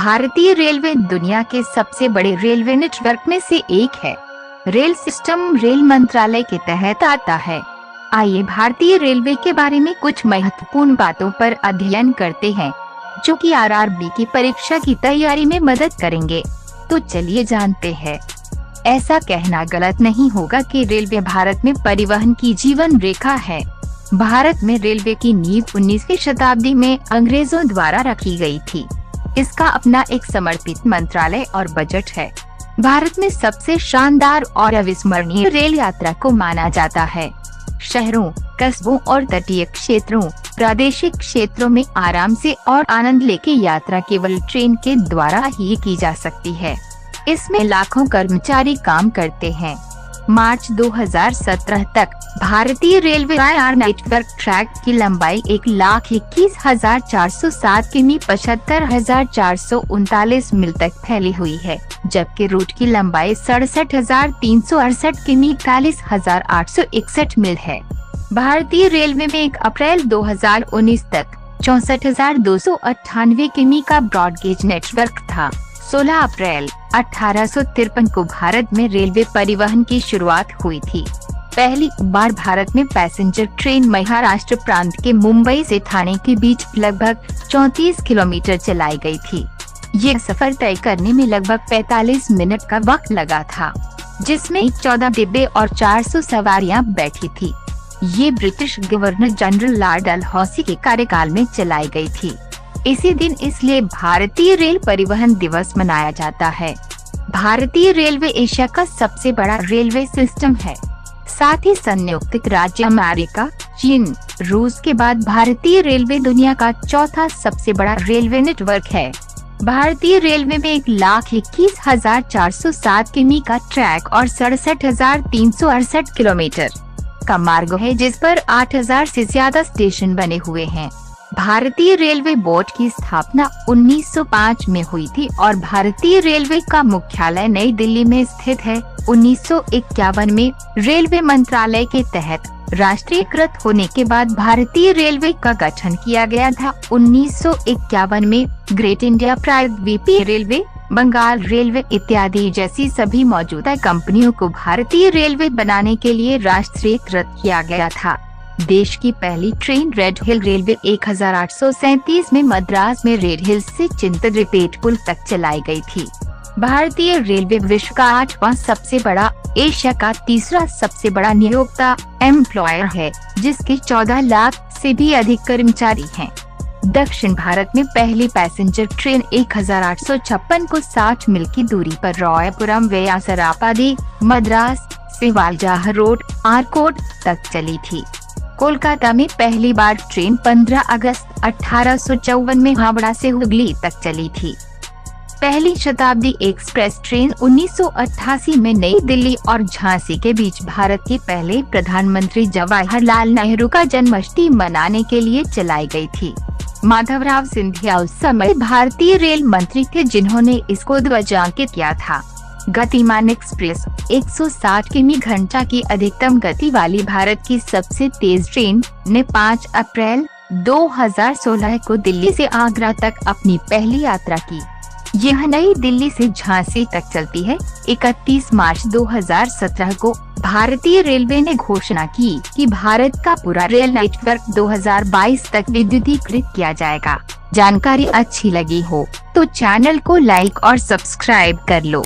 भारतीय रेलवे दुनिया के सबसे बड़े रेलवे नेटवर्क में से एक है। रेल सिस्टम रेल मंत्रालय के तहत आता है। आइए भारतीय रेलवे के बारे में कुछ महत्वपूर्ण बातों पर अध्ययन करते हैं, जो कि आरआरबी की परीक्षा की तैयारी में मदद करेंगे। तो चलिए जानते हैं। ऐसा कहना गलत नहीं होगा कि रेलवे भारत में परिवहन की जीवन रेखा है। भारत में रेलवे की नींव 19वीं शताब्दी में अंग्रेजों द्वारा रखी गई थी। इसका अपना एक समर्पित मंत्रालय और बजट है। भारत में सबसे शानदार और अविस्मरणीय रेल यात्रा को माना जाता है। शहरों, कस्बों और तटीय क्षेत्रों, प्रादेशिक क्षेत्रों में आराम से और आनंद लेके यात्रा केवल ट्रेन के द्वारा ही की जा सकती है। इसमें लाखों कर्मचारी काम करते हैं। मार्च 2017 तक भारतीय रेलवे आर नेटवर्क ट्रैक की लंबाई 1,21,407 किमी 75,439 मील तक फैली हुई है, जबकि रूट की लंबाई 67,368 किमी 41,861 मील है। भारतीय रेलवे में 1 अप्रैल 2019 तक 64,298 किमी का ब्रॉडगेज नेटवर्क था। 16 अप्रैल 1853 को भारत में रेलवे परिवहन की शुरुआत हुई थी। पहली बार भारत में पैसेंजर ट्रेन महाराष्ट्र प्रांत के मुंबई से ठाणे के बीच लगभग 34 किलोमीटर चलाई गई थी। ये सफर तय करने में लगभग 45 मिनट का वक्त लगा था, जिसमें 14 डिब्बे और 400 सवारियां बैठी थी। ये British governor general Lord Dalhousie के कार्यकाल में चलाई गई थी। इसी दिन इसलिए भारतीय रेल परिवहन दिवस मनाया जाता है। भारतीय रेलवे एशिया का सबसे बड़ा रेलवे सिस्टम है। साथ ही संयुक्त राज्य अमेरिका, चीन, रूस के बाद भारतीय रेलवे दुनिया का चौथा सबसे बड़ा रेलवे नेटवर्क है। भारतीय रेलवे में 1,21,407 किमी का ट्रैक और 67,368 किलोमीटर का मार्ग है, जिस पर 8,000 से ज्यादा स्टेशन बने हुए हैं। भारतीय रेलवे बोर्ड की स्थापना 1905 में हुई थी और भारतीय रेलवे का मुख्यालय नई दिल्ली में स्थित है। 1951 में रेलवे मंत्रालय के तहत राष्ट्रीयकृत होने के बाद भारतीय रेलवे का गठन किया गया था। 1951 में great India private railway, Bengal railway इत्यादि जैसी सभी मौजूदा कंपनियों को भारतीय रेलवे बनाने के लिए राष्ट्रीयकृत किया गया था। देश की पहली ट्रेन रेड हिल रेलवे 1837 में मद्रास में रेड हिल से चिंतलपेट तक चलाई गई थी। भारतीय रेलवे विश्व का 8वां सबसे बड़ा, एशिया का तीसरा सबसे बड़ा नियोक्ता एम्प्लॉयर है, जिसके 14 लाख से भी अधिक कर्मचारी हैं। दक्षिण भारत में पहली पैसेंजर ट्रेन 1856 को 60 मील की दूरी पर रायपुरम वया सरापादी, मद्रास से वालजाह रोड, आरकोट तक चली थी। कोलकाता में पहली बार ट्रेन 15 अगस्त 1854 में हावड़ा से हुगली तक चली थी। पहली शताब्दी एक्सप्रेस ट्रेन 1988 में नई दिल्ली और झांसी के बीच भारत के पहले प्रधानमंत्री जवाहरलाल नेहरू का जन्मदिन मनाने के लिए चलाई गई थी। माधवराव सिंधिया उस समय भारतीय रेल मंत्री थे, जिन्होंने इसको ध्वजांकित किया था। गतिमान एक्सप्रेस 160 किमी घंटा की अधिकतम गति वाली भारत की सबसे तेज ट्रेन ने 5 अप्रैल 2016 को दिल्ली से आगरा तक अपनी पहली यात्रा की। यह नई दिल्ली से झांसी तक चलती है। 31 मार्च 2017 को भारतीय रेलवे ने घोषणा की कि भारत का पूरा रेल नेटवर्क 2022 तक विद्युतीकृत किया जाएगा। जानकारी अच्छी लगी हो तो चैनल को लाइक और सब्सक्राइब कर लो।